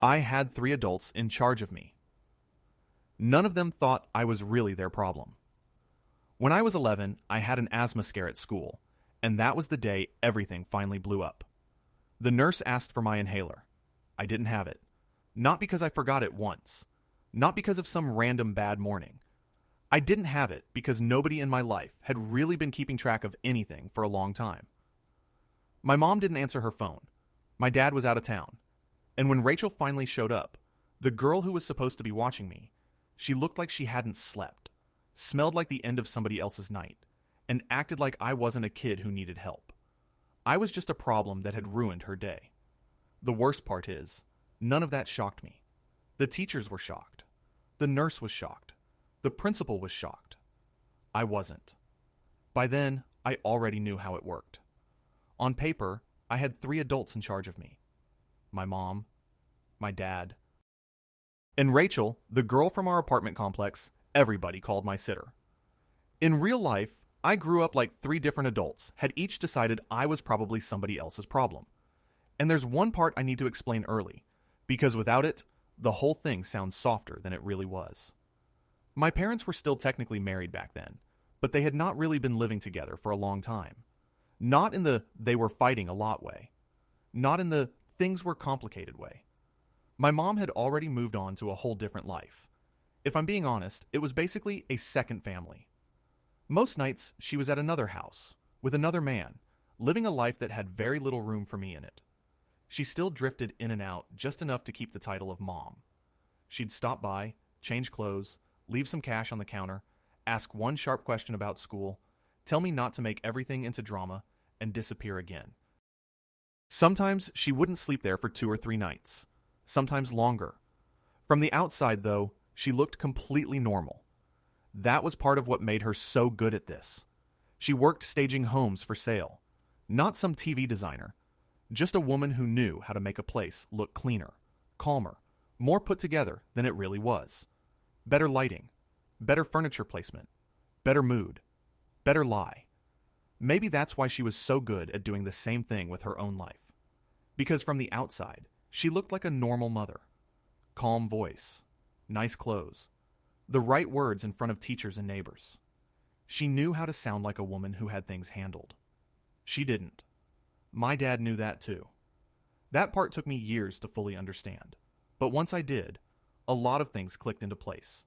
I had three adults in charge of me. None of them thought I was really their problem. When I was 11, I had an asthma scare at school, and that was the day everything finally blew up. The nurse asked for my inhaler. I didn't have it. Not because I forgot it once. Not because of some random bad morning. I didn't have it because nobody in my life had really been keeping track of anything for a long time. My mom didn't answer her phone. My dad was out of town. And when Rachel finally showed up, the girl who was supposed to be watching me, she looked like she hadn't slept, smelled like the end of somebody else's night, and acted like I wasn't a kid who needed help. I was just a problem that had ruined her day. The worst part is, none of that shocked me. The teachers were shocked. The nurse was shocked. The principal was shocked. I wasn't. By then, I already knew how it worked. On paper, I had three adults in charge of me. My mom, my dad, and Rachel, the girl from our apartment complex, everybody called my sitter. In real life, I grew up like three different adults had each decided I was probably somebody else's problem. And there's one part I need to explain early, because without it, the whole thing sounds softer than it really was. My parents were still technically married back then, but they had not really been living together for a long time. Not in the they were fighting a lot way. Not in the things were complicated way. My mom had already moved on to a whole different life. If I'm being honest, it was basically a second family. Most nights, she was at another house, with another man, living a life that had very little room for me in it. She still drifted in and out just enough to keep the title of mom. She'd stop by, change clothes, leave some cash on the counter, ask one sharp question about school, tell me not to make everything into drama, and disappear again. Sometimes she wouldn't sleep there for 2 or 3 nights, sometimes longer. From the outside, though, she looked completely normal. That was part of what made her so good at this. She worked staging homes for sale. Not some TV designer. Just a woman who knew how to make a place look cleaner, calmer, more put together than it really was. Better lighting, better furniture placement, better mood, better lie. Maybe that's why she was so good at doing the same thing with her own life. Because from the outside, she looked like a normal mother. Calm voice, nice clothes, the right words in front of teachers and neighbors. She knew how to sound like a woman who had things handled. She didn't. My dad knew that too. That part took me years to fully understand. But once I did, a lot of things clicked into place.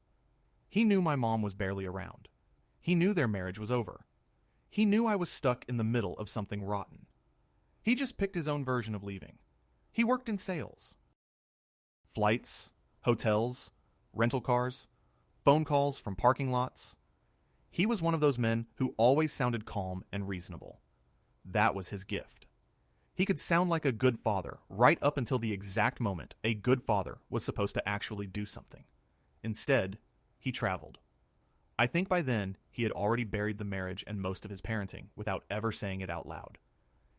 He knew my mom was barely around. He knew their marriage was over. He knew I was stuck in the middle of something rotten. He just picked his own version of leaving. He worked in sales. Flights, hotels, rental cars, phone calls from parking lots. He was one of those men who always sounded calm and reasonable. That was his gift. He could sound like a good father right up until the exact moment a good father was supposed to actually do something. Instead, he traveled. I think by then, he had already buried the marriage and most of his parenting without ever saying it out loud.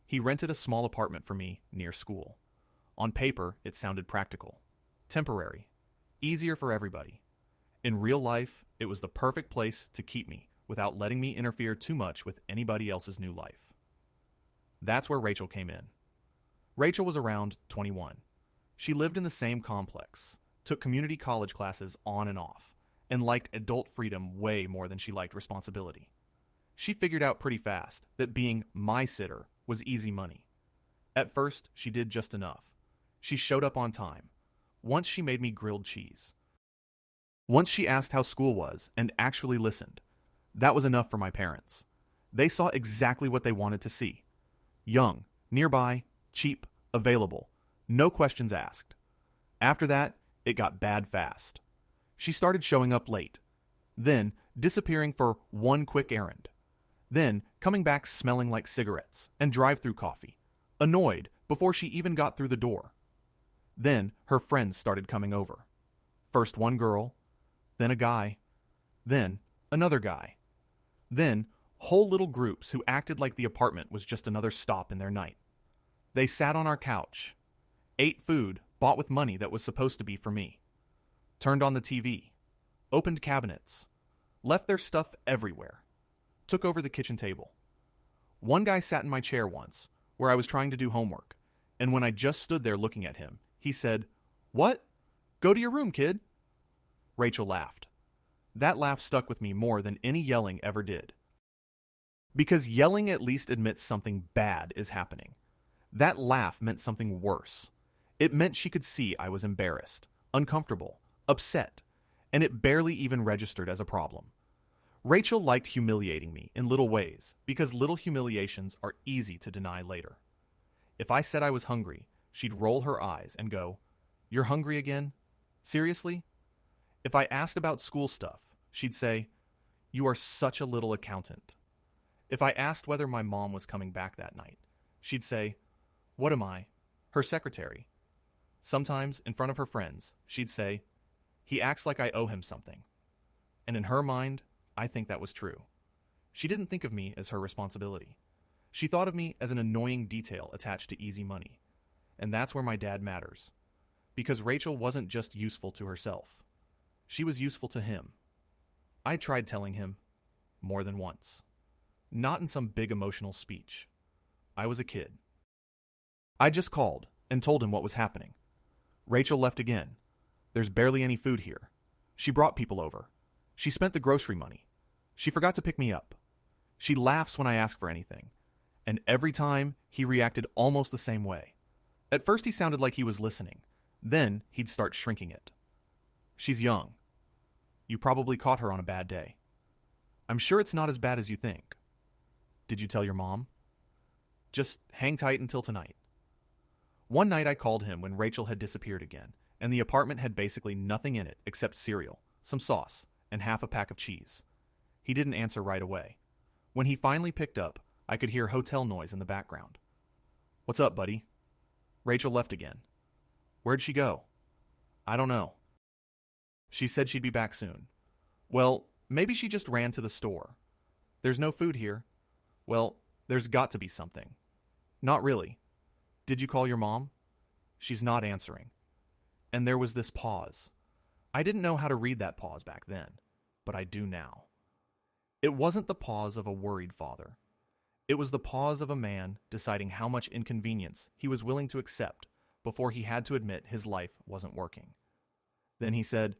He rented a small apartment for me near school. On paper, it sounded practical. Temporary. Easier for everybody. In real life, it was the perfect place to keep me without letting me interfere too much with anybody else's new life. That's where Rachel came in. Rachel was around 21. She lived in the same complex, took community college classes on and off, and liked adult freedom way more than she liked responsibility. She figured out pretty fast that being my sitter was easy money. At first, she did just enough. She showed up on time. Once she made me grilled cheese. Once she asked how school was and actually listened. That was enough for my parents. They saw exactly what they wanted to see. Young, nearby, cheap, available. No questions asked. After that, it got bad fast. She started showing up late. Then disappearing for one quick errand. Then coming back smelling like cigarettes and drive-through coffee. Annoyed before she even got through the door. Then her friends started coming over. First one girl, then a guy, then another guy. Then whole little groups who acted like the apartment was just another stop in their night. They sat on our couch, ate food bought with money that was supposed to be for me, turned on the TV, opened cabinets, left their stuff everywhere, took over the kitchen table. One guy sat in my chair once, where I was trying to do homework, and when I just stood there looking at him, he said, What? Go to your room, kid. Rachel laughed. That laugh stuck with me more than any yelling ever did. Because yelling at least admits something bad is happening. That laugh meant something worse. It meant she could see I was embarrassed, uncomfortable, upset, and it barely even registered as a problem. Rachel liked humiliating me in little ways because little humiliations are easy to deny later. If I said I was hungry, she'd roll her eyes and go, "You're hungry again? Seriously?" If I asked about school stuff, she'd say, "You are such a little accountant." If I asked whether my mom was coming back that night, she'd say, "What am I? Her secretary?" Sometimes, in front of her friends, she'd say, "He acts like I owe him something." And in her mind, I think that was true. She didn't think of me as her responsibility. She thought of me as an annoying detail attached to easy money. And that's where my dad matters. Because Rachel wasn't just useful to herself. She was useful to him. I tried telling him more than once. Not in some big emotional speech. I was a kid. I just called and told him what was happening. Rachel left again. There's barely any food here. She brought people over. She spent the grocery money. She forgot to pick me up. She laughs when I ask for anything. And every time, he reacted almost the same way. At first he sounded like he was listening. Then he'd start shrinking it. She's young. You probably caught her on a bad day. I'm sure it's not as bad as you think. Did you tell your mom? Just hang tight until tonight. One night I called him when Rachel had disappeared again, and the apartment had basically nothing in it except cereal, some sauce, and half a pack of cheese. He didn't answer right away. When he finally picked up, I could hear hotel noise in the background. "What's up, buddy?" Rachel left again. "Where'd she go?" "I don't know." "She said she'd be back soon." "Well, maybe she just ran to the store." "There's no food here." "Well, there's got to be something." "Not really." "Did you call your mom?" "She's not answering." And there was this pause. I didn't know how to read that pause back then, but I do now. It wasn't the pause of a worried father. It was the pause of a man deciding how much inconvenience he was willing to accept before he had to admit his life wasn't working. Then he said,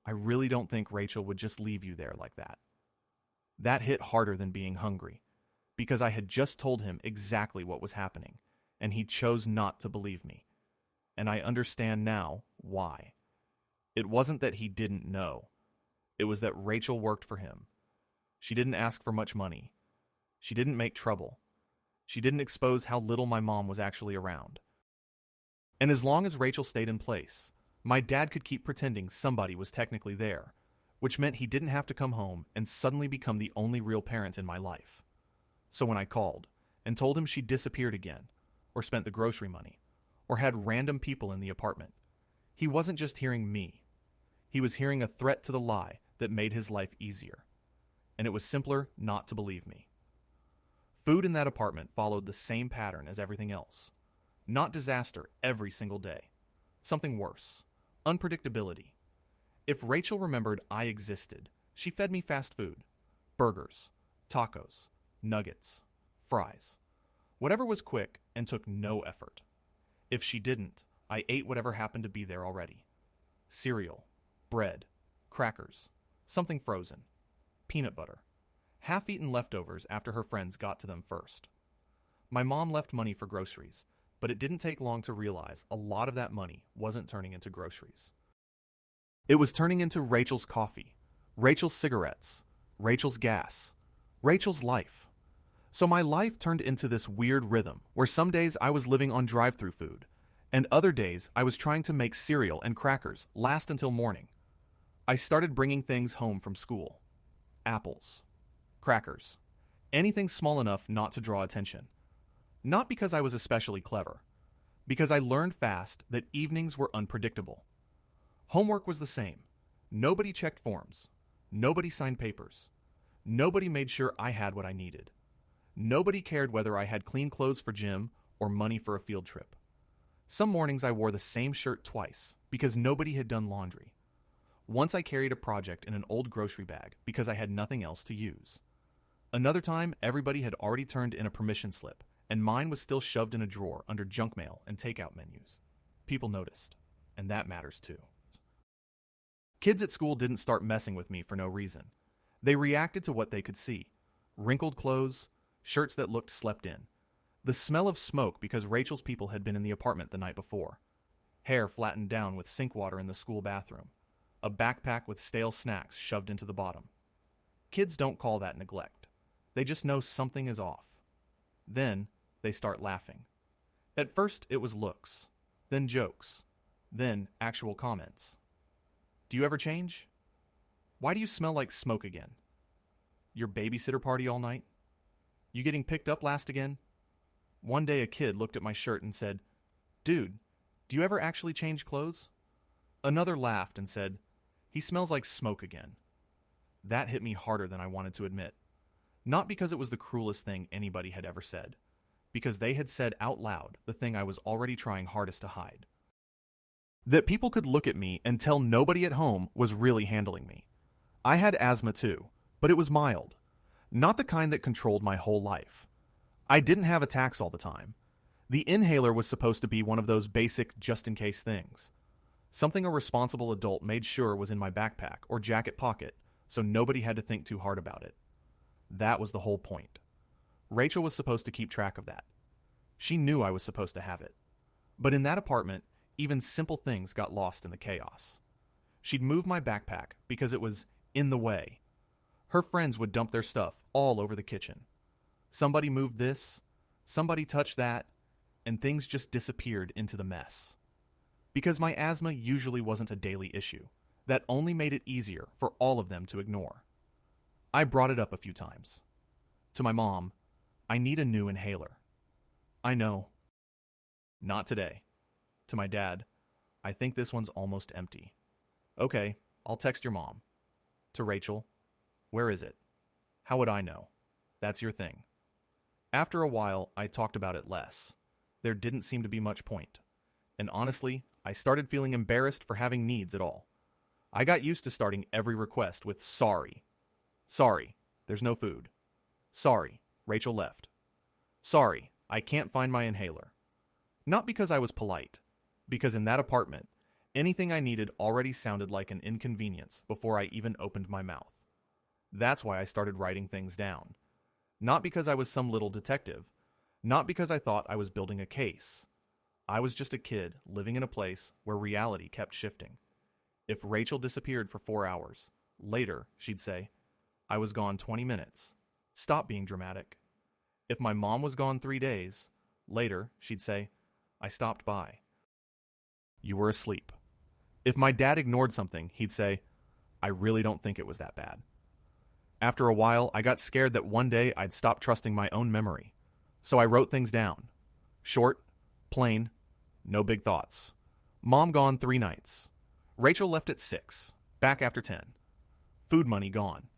"I really don't think Rachel would just leave you there like that." That hit harder than being hungry, because I had just told him exactly what was happening, and he chose not to believe me. And I understand now why. It wasn't that he didn't know. It was that Rachel worked for him. She didn't ask for much money. She didn't make trouble. She didn't expose how little my mom was actually around. And as long as Rachel stayed in place, my dad could keep pretending somebody was technically there, which meant he didn't have to come home and suddenly become the only real parent in my life. So when I called and told him she disappeared again, or spent the grocery money, or had random people in the apartment, he wasn't just hearing me. He was hearing a threat to the lie that made his life easier. And it was simpler not to believe me. Food in that apartment followed the same pattern as everything else. Not disaster every single day. Something worse. Unpredictability. If Rachel remembered I existed, she fed me fast food. Burgers, tacos, nuggets, fries. Whatever was quick and took no effort. If she didn't, I ate whatever happened to be there already. Cereal, bread, crackers, something frozen, peanut butter, half-eaten leftovers after her friends got to them first. My mom left money for groceries, but it didn't take long to realize a lot of that money wasn't turning into groceries. It was turning into Rachel's coffee, Rachel's cigarettes, Rachel's gas, Rachel's life. So my life turned into this weird rhythm where some days I was living on drive-thru food, and other days I was trying to make cereal and crackers last until morning. I started bringing things home from school. Apples, crackers, anything small enough not to draw attention. Not because I was especially clever, because I learned fast that evenings were unpredictable. Homework was the same. Nobody checked forms. Nobody signed papers. Nobody made sure I had what I needed. Nobody cared whether I had clean clothes for gym or money for a field trip. Some mornings I wore the same shirt twice because nobody had done laundry. Once I carried a project in an old grocery bag because I had nothing else to use. Another time, everybody had already turned in a permission slip, and mine was still shoved in a drawer under junk mail and takeout menus. People noticed, and that matters too. Kids at school didn't start messing with me for no reason. They reacted to what they could see. Wrinkled clothes, shirts that looked slept in. The smell of smoke because Rachel's people had been in the apartment the night before. Hair flattened down with sink water in the school bathroom. A backpack with stale snacks shoved into the bottom. Kids don't call that neglect. They just know something is off. Then they start laughing. At first it was looks, then jokes, then actual comments. Do you ever change? Why do you smell like smoke again? Your babysitter party all night? You getting picked up last again? One day a kid looked at my shirt and said, "Dude, do you ever actually change clothes?" Another laughed and said, "He smells like smoke again." That hit me harder than I wanted to admit. Not because it was the cruelest thing anybody had ever said, because they had said out loud the thing I was already trying hardest to hide. That people could look at me and tell nobody at home was really handling me. I had asthma too, but it was mild. Not the kind that controlled my whole life. I didn't have attacks all the time. The inhaler was supposed to be one of those basic just-in-case things. Something a responsible adult made sure was in my backpack or jacket pocket, so nobody had to think too hard about it. That was the whole point. Rachel was supposed to keep track of that. She knew I was supposed to have it. But in that apartment, even simple things got lost in the chaos. She'd move my backpack because it was in the way. Her friends would dump their stuff all over the kitchen. Somebody moved this, somebody touched that, and things just disappeared into the mess. Because my asthma usually wasn't a daily issue, that only made it easier for all of them to ignore. I brought it up a few times. To my mom, "I need a new inhaler." "I know." "Not today." To my dad, "I think this one's almost empty." "Okay, I'll text your mom." To Rachel, "Where is it?" "How would I know? That's your thing." After a while, I talked about it less. There didn't seem to be much point. And honestly, I started feeling embarrassed for having needs at all. I got used to starting every request with "sorry." "Sorry, there's no food." "Sorry, Rachel left." "Sorry, I can't find my inhaler." Not because I was polite, because in that apartment, anything I needed already sounded like an inconvenience before I even opened my mouth. That's why I started writing things down. Not because I was some little detective, not because I thought I was building a case. I was just a kid living in a place where reality kept shifting. If Rachel disappeared for 4 hours, later she'd say, "I was gone 20 minutes. Stop being dramatic." If my mom was gone 3 days, later she'd say, "I stopped by." You were asleep. If my dad ignored something, he'd say, "I really don't think it was that bad." After a while, I got scared that one day I'd stop trusting my own memory. So I wrote things down. Short, plain, no big thoughts. Mom gone 3 nights. Rachel left at 6, back after 10. Food money gone.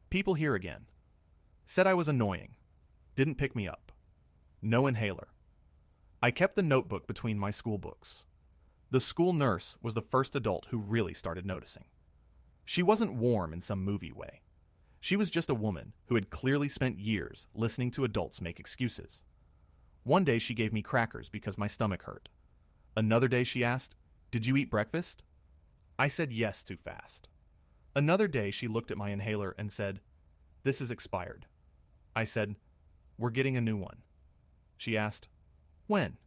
People here again. Said I was annoying. Didn't pick me up. No inhaler. I kept the notebook between my school books. The school nurse was the first adult who really started noticing. She wasn't warm in some movie way. She was just a woman who had clearly spent years listening to adults make excuses. One day she gave me crackers because my stomach hurt. Another day she asked, "Did you eat breakfast?" I said yes too fast. Another day she looked at my inhaler and said, "This is expired." I said, "We're getting a new one." She asked, "When?"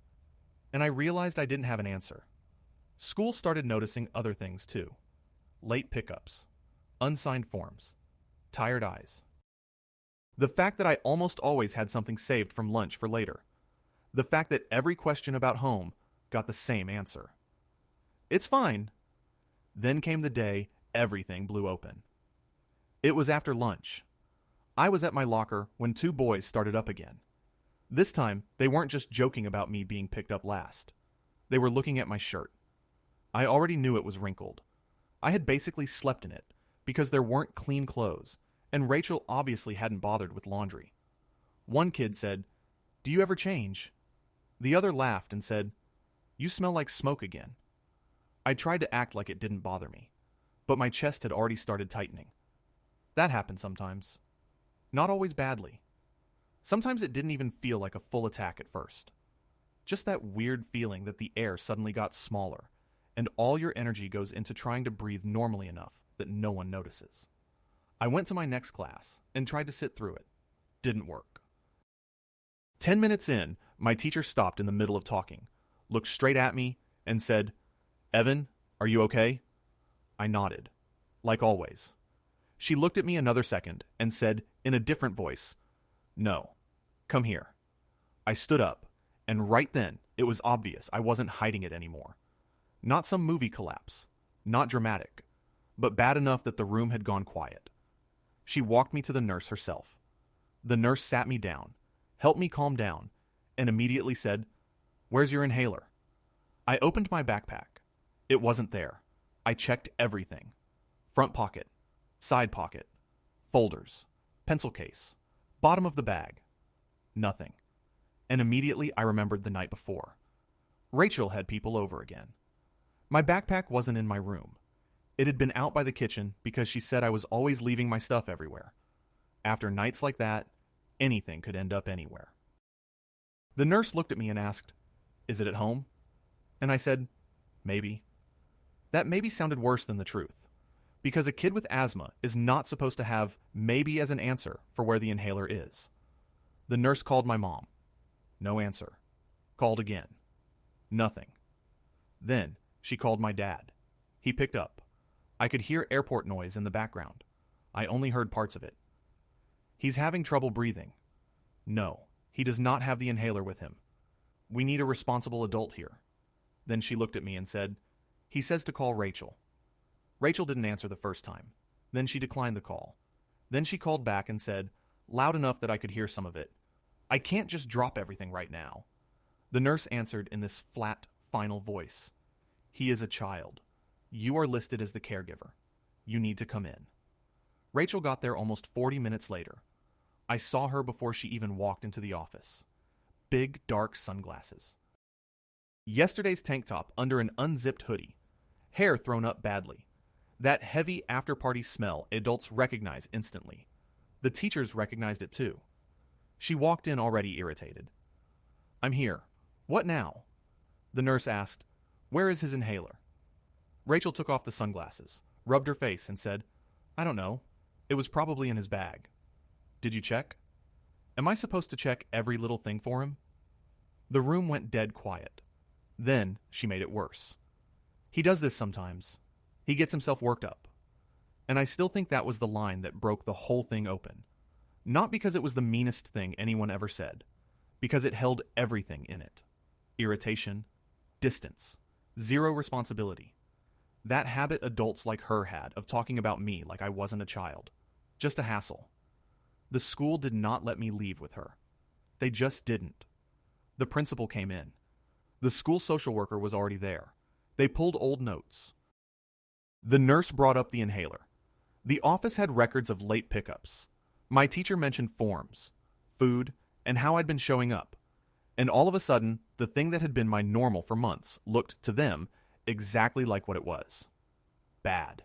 And I realized I didn't have an answer. School started noticing other things too. Late pickups, unsigned forms, tired eyes. The fact that I almost always had something saved from lunch for later. The fact that every question about home got the same answer. "It's fine." Then came the day everything blew open. It was after lunch. I was at my locker when 2 boys started up again. This time, they weren't just joking about me being picked up last. They were looking at my shirt. I already knew it was wrinkled. I had basically slept in it because there weren't clean clothes, and Rachel obviously hadn't bothered with laundry. One kid said, "Do you ever change?" The other laughed and said, "You smell like smoke again." I tried to act like it didn't bother me, but my chest had already started tightening. That happened sometimes. Not always badly. Sometimes it didn't even feel like a full attack at first. Just that weird feeling that the air suddenly got smaller, and all your energy goes into trying to breathe normally enough that no one notices. I went to my next class and tried to sit through it. Didn't work. 10 minutes in, my teacher stopped in the middle of talking, looked straight at me, and said, "Evan, are you okay?" I nodded, like always. She looked at me another second and said in a different voice, "No, come here." I stood up, and right then it was obvious I wasn't hiding it anymore. Not some movie collapse, not dramatic, but bad enough that the room had gone quiet. She walked me to the nurse herself. The nurse sat me down, helped me calm down, and immediately said, "Where's your inhaler?" I opened my backpack. It wasn't there. I checked everything. Front pocket, side pocket, folders, pencil case, bottom of the bag. Nothing. And immediately I remembered the night before. Rachel had people over again. My backpack wasn't in my room. It had been out by the kitchen because she said I was always leaving my stuff everywhere. After nights like that, anything could end up anywhere. The nurse looked at me and asked, "Is it at home?" And I said, "Maybe." That maybe sounded worse than the truth, because a kid with asthma is not supposed to have maybe as an answer for where the inhaler is. The nurse called my mom. No answer. Called again. Nothing. Then she called my dad. He picked up. I could hear airport noise in the background. I only heard parts of it. "He's having trouble breathing." "No, he does not have the inhaler with him. We need a responsible adult here." Then she looked at me and said, "He says to call Rachel." Rachel didn't answer the first time. Then she declined the call. Then she called back and said, loud enough that I could hear some of it, "I can't just drop everything right now." The nurse answered in this flat, final voice, "He is a child. You are listed as the caregiver. You need to come in." Rachel got there almost 40 minutes later. I saw her before she even walked into the office. Big, dark sunglasses. Yesterday's tank top under an unzipped hoodie. Hair thrown up badly. That heavy after-party smell adults recognize instantly. The teachers recognized it too. She walked in already irritated. "I'm here. What now?" The nurse asked, "Where is his inhaler?" Rachel took off the sunglasses, rubbed her face, and said, "I don't know. It was probably in his bag." "Did you check?" "Am I supposed to check every little thing for him?" The room went dead quiet. Then she made it worse. "He does this sometimes. He gets himself worked up." And I still think that was the line that broke the whole thing open. Not because it was the meanest thing anyone ever said, because it held everything in it. Irritation, distance, zero responsibility. That habit adults like her had of talking about me like I wasn't a child. Just a hassle. The school did not let me leave with her. They just didn't. The principal came in. The school social worker was already there. They pulled old notes. The nurse brought up the inhaler. The office had records of late pickups. My teacher mentioned forms, food, and how I'd been showing up. And all of a sudden, the thing that had been my normal for months looked, to them, exactly like what it was. Bad.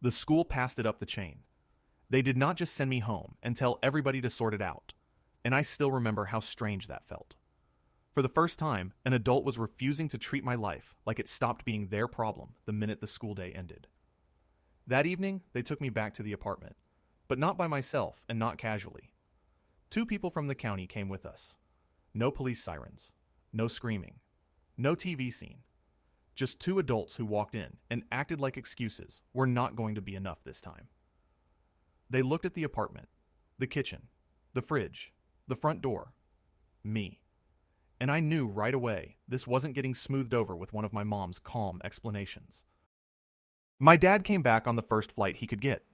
The school passed it up the chain. They did not just send me home and tell everybody to sort it out. And I still remember how strange that felt. For the first time, an adult was refusing to treat my life like it stopped being their problem the minute the school day ended. That evening, they took me back to the apartment, but not by myself and not casually. 2 people from the county came with us. No police sirens, no screaming, no TV scene. Just 2 adults who walked in and acted like excuses were not going to be enough this time. They looked at the apartment, the kitchen, the fridge, the front door, me. And I knew right away this wasn't getting smoothed over with one of my mom's calm explanations. My dad came back on the first flight he could get.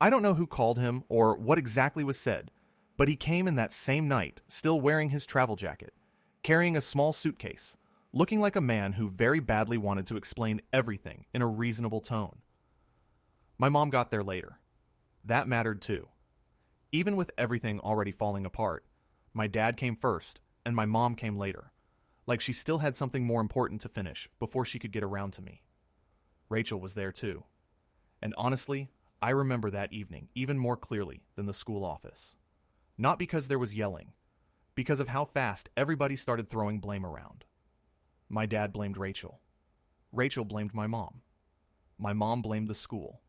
I don't know who called him or what exactly was said, but he came in that same night, still wearing his travel jacket, carrying a small suitcase, looking like a man who very badly wanted to explain everything in a reasonable tone. My mom got there later. That mattered too. Even with everything already falling apart, my dad came first, and my mom came later, like she still had something more important to finish before she could get around to me. Rachel was there too. And honestly, I remember that evening even more clearly than the school office. Not because there was yelling, because of how fast everybody started throwing blame around. My dad blamed Rachel. Rachel blamed my mom. My mom blamed the school.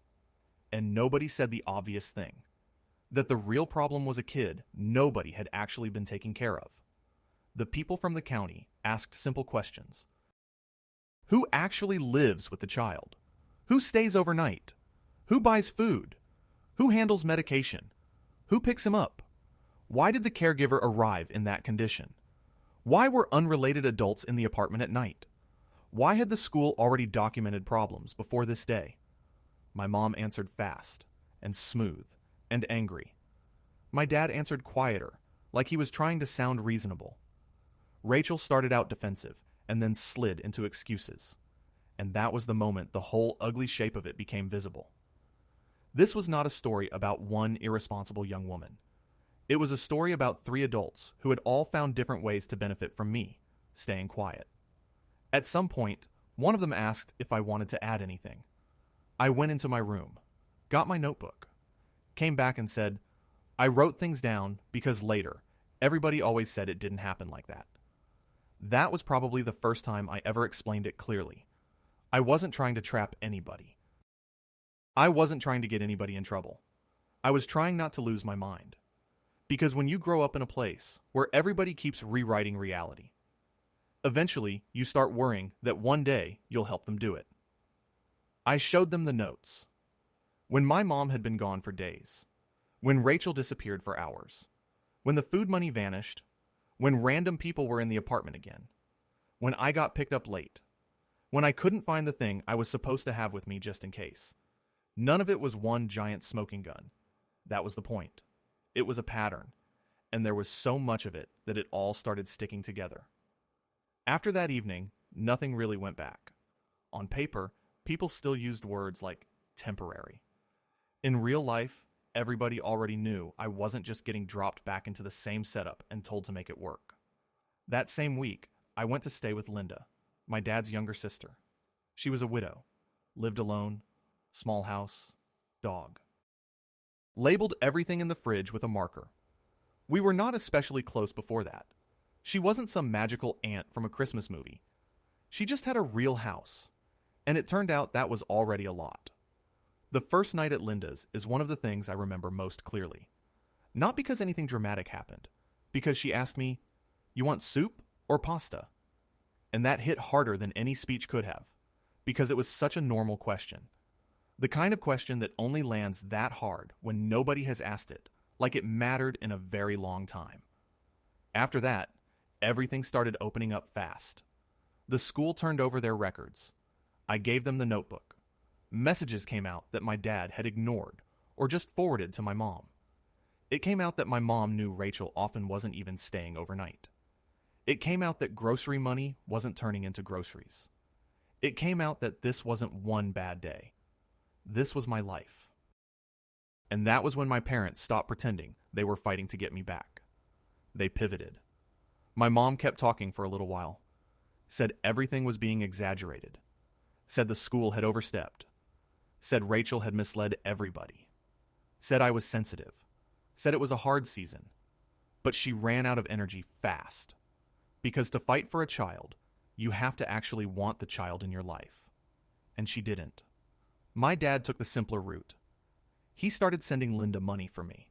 And nobody said the obvious thing, that the real problem was a kid nobody had actually been taking care of. The people from the county asked simple questions. Who actually lives with the child? Who stays overnight? Who buys food? Who handles medication? Who picks him up? Why did the caregiver arrive in that condition? Why were unrelated adults in the apartment at night? Why had the school already documented problems before this day? My mom answered fast and smooth and angry. My dad answered quieter, like he was trying to sound reasonable. Rachel started out defensive and then slid into excuses. And that was the moment the whole ugly shape of it became visible. This was not a story about one irresponsible young woman. It was a story about 3 adults who had all found different ways to benefit from me, staying quiet. At some point, one of them asked if I wanted to add anything. I went into my room, got my notebook, came back and said, I wrote things down because later, everybody always said it didn't happen like that. That was probably the first time I ever explained it clearly. I wasn't trying to trap anybody. I wasn't trying to get anybody in trouble. I was trying not to lose my mind. Because when you grow up in a place where everybody keeps rewriting reality, eventually you start worrying that one day you'll help them do it. I showed them the notes. When my mom had been gone for days, when Rachel disappeared for hours, when the food money vanished, when random people were in the apartment again, when I got picked up late, when I couldn't find the thing I was supposed to have with me just in case. None of it was one giant smoking gun. That was the point. It was a pattern, and there was so much of it that it all started sticking together. After that evening, nothing really went back. On paper, people still used words like temporary. In real life, everybody already knew I wasn't just getting dropped back into the same setup and told to make it work. That same week, I went to stay with Linda, my dad's younger sister. She was a widow, lived alone, small house, dog. Labeled everything in the fridge with a marker. We were not especially close before that. She wasn't some magical aunt from a Christmas movie. She just had a real house, and it turned out that was already a lot. The first night at Linda's is one of the things I remember most clearly. Not because anything dramatic happened, because she asked me, "You want soup or pasta?" And that hit harder than any speech could have, because it was such a normal question. The kind of question that only lands that hard when nobody has asked it, like it mattered in a very long time. After that, everything started opening up fast. The school turned over their records. I gave them the notebook. Messages came out that my dad had ignored or just forwarded to my mom. It came out that my mom knew Rachel often wasn't even staying overnight. It came out that grocery money wasn't turning into groceries. It came out that this wasn't one bad day. This was my life. And that was when my parents stopped pretending they were fighting to get me back. They pivoted. My mom kept talking for a little while. Said everything was being exaggerated. Said the school had overstepped. Said Rachel had misled everybody. Said I was sensitive. Said it was a hard season. But she ran out of energy fast. Because to fight for a child, you have to actually want the child in your life. And she didn't. My dad took the simpler route. He started sending Linda money for me.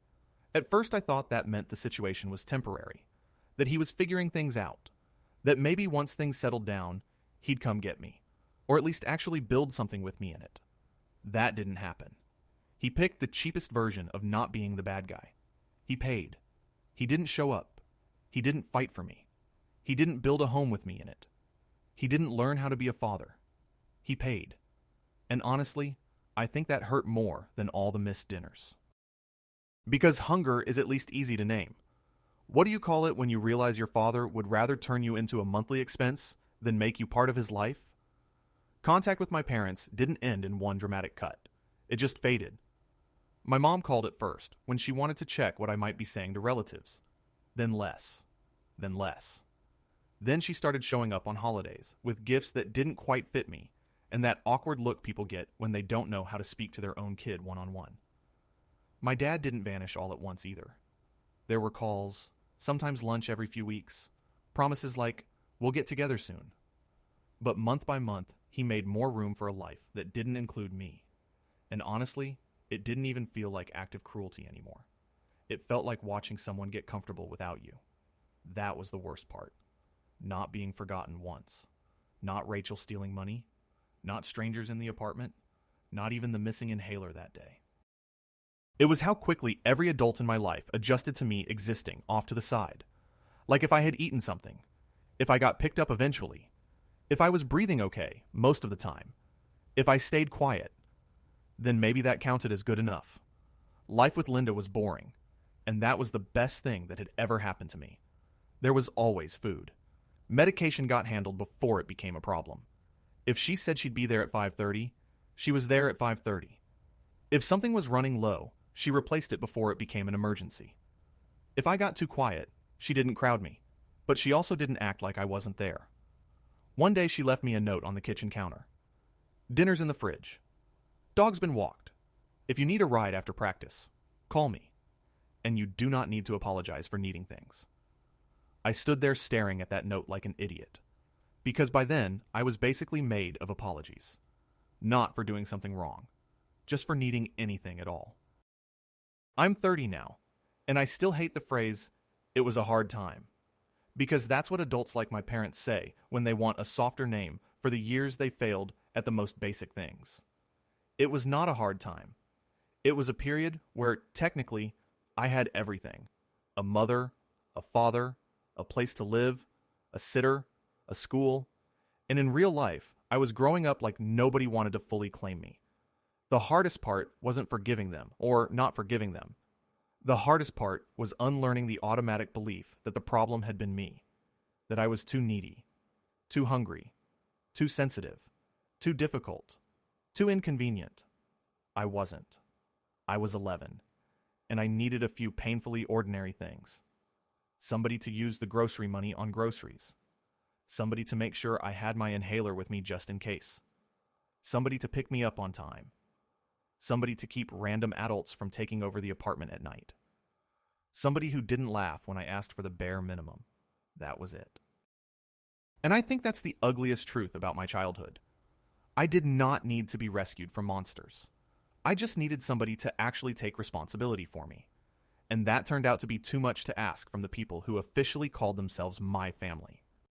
At first I thought that meant the situation was temporary, that he was figuring things out, that maybe once things settled down, he'd come get me, or at least actually build something with me in it. That didn't happen. He picked the cheapest version of not being the bad guy. He paid. He didn't show up. He didn't fight for me. He didn't build a home with me in it. He didn't learn how to be a father. He paid. And honestly, I think that hurt more than all the missed dinners. Because hunger is at least easy to name. What do you call it when you realize your father would rather turn you into a monthly expense than make you part of his life? Contact with my parents didn't end in one dramatic cut. It just faded. My mom called at first when she wanted to check what I might be saying to relatives. Then less. Then less. Then she started showing up on holidays with gifts that didn't quite fit me, and that awkward look people get when they don't know how to speak to their own kid one-on-one. My dad didn't vanish all at once either. There were calls, sometimes lunch every few weeks, promises like, "We'll get together soon." But month by month, he made more room for a life that didn't include me. And honestly, it didn't even feel like active cruelty anymore. It felt like watching someone get comfortable without you. That was the worst part. Not being forgotten once. Not Rachel stealing money. Not strangers in the apartment. Not even the missing inhaler that day. It was how quickly every adult in my life adjusted to me existing off to the side. Like if I had eaten something. If I got picked up eventually. If I was breathing okay most of the time. If I stayed quiet. Then maybe that counted as good enough. Life with Linda was boring. And that was the best thing that had ever happened to me. There was always food. Medication got handled before it became a problem. If she said she'd be there at 5:30, she was there at 5:30. If something was running low, she replaced it before it became an emergency. If I got too quiet, she didn't crowd me, but she also didn't act like I wasn't there. One day she left me a note on the kitchen counter. Dinner's in the fridge. Dog's been walked. If you need a ride after practice, call me. And you do not need to apologize for needing things. I stood there staring at that note like an idiot. Because by then, I was basically made of apologies. Not for doing something wrong. Just for needing anything at all. I'm 30 now, and I still hate the phrase, "it was a hard time." Because that's what adults like my parents say when they want a softer name for the years they failed at the most basic things. It was not a hard time. It was a period where, technically, I had everything. A mother, a father, a place to live, a sitter, a school, and in real life, I was growing up like nobody wanted to fully claim me. The hardest part wasn't forgiving them, or not forgiving them. The hardest part was unlearning the automatic belief that the problem had been me, that I was too needy, too hungry, too sensitive, too difficult, too inconvenient. I wasn't. I was 11. And I needed a few painfully ordinary things. Somebody to use the grocery money on groceries. Somebody to make sure I had my inhaler with me just in case. Somebody to pick me up on time. Somebody to keep random adults from taking over the apartment at night. Somebody who didn't laugh when I asked for the bare minimum. That was it. And I think that's the ugliest truth about my childhood. I did not need to be rescued from monsters. I just needed somebody to actually take responsibility for me. And that turned out to be too much to ask from the people who officially called themselves my family.